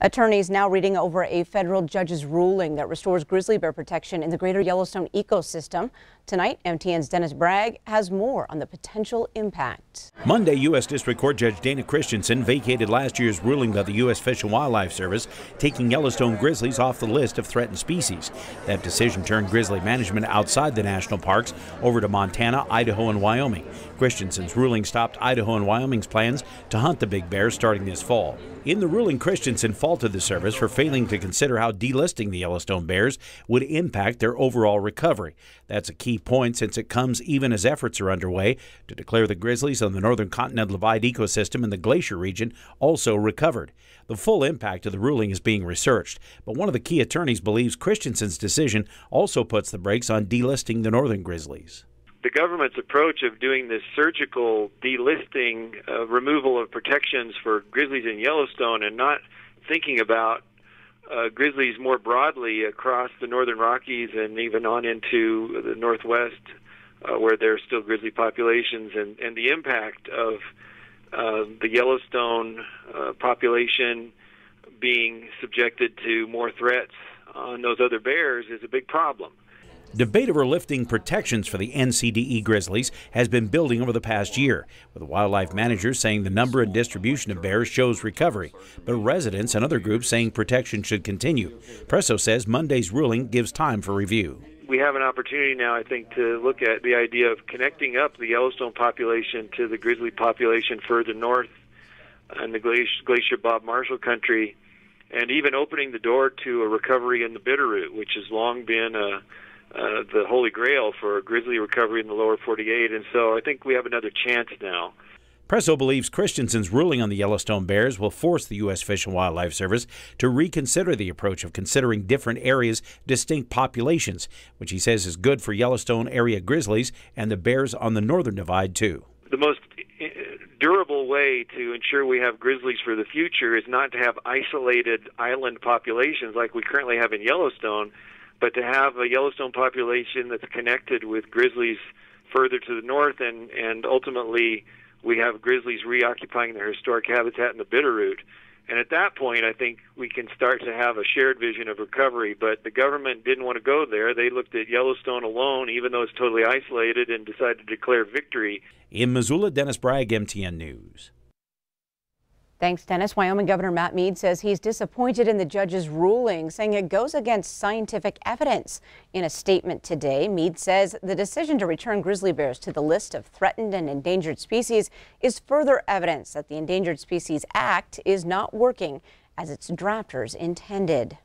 Attorneys now reading over a federal judge's ruling that restores grizzly bear protection in the greater Yellowstone ecosystem. Tonight, MTN's Dennis Bragg has more on the potential impact. Monday, U.S. District Court Judge Dana Christensen vacated last year's ruling by the U.S. Fish and Wildlife Service, taking Yellowstone grizzlies off the list of threatened species. That decision turned grizzly management outside the national parks over to Montana, Idaho, and Wyoming. Christensen's ruling stopped Idaho and Wyoming's plans to hunt the big bears starting this fall. In the ruling, Christensen faulted the service for failing to consider how delisting the Yellowstone bears would impact their overall recovery. That's a key point since it comes even as efforts are underway to declare the grizzlies on the northern continental divide ecosystem in the glacier region also recovered. The full impact of the ruling is being researched, but one of the key attorneys believes Christensen's decision also puts the brakes on delisting the northern grizzlies. The government's approach of doing this surgical delisting, removal of protections for grizzlies in Yellowstone and not thinking about grizzlies more broadly across the northern Rockies and even on into the Northwest where there are still grizzly populations and the impact of the Yellowstone population being subjected to more threats on those other bears is a big problem. Debate over lifting protections for the NCDE grizzlies has been building over the past year, with wildlife managers saying the number and distribution of bears shows recovery, but residents and other groups saying protection should continue. Presso says Monday's ruling gives time for review. We have an opportunity now, I think, to look at the idea of connecting up the Yellowstone population to the grizzly population further north in the Glacier Bob Marshall country, and even opening the door to a recovery in the Bitterroot, which has long been the holy grail for grizzly recovery in the lower 48, and so I think we have another chance now. Presso believes Christensen's ruling on the Yellowstone bears will force the U.S. Fish and Wildlife Service to reconsider the approach of considering different areas' distinct populations, which he says is good for Yellowstone area grizzlies and the bears on the northern divide, too. The most durable way to ensure we have grizzlies for the future is not to have isolated island populations like we currently have in Yellowstone, but to have a Yellowstone population that's connected with grizzlies further to the north, and ultimately we have grizzlies reoccupying their historic habitat in the Bitterroot. And at that point, I think we can start to have a shared vision of recovery. But the government didn't want to go there. They looked at Yellowstone alone, even though it's totally isolated, and decided to declare victory. In Missoula, Dennis Bragg, MTN News. Thanks, Dennis. Wyoming Governor Matt Mead says he's disappointed in the judge's ruling, saying it goes against scientific evidence. In a statement today, Mead says the decision to return grizzly bears to the list of threatened and endangered species is further evidence that the Endangered Species Act is not working as its drafters intended.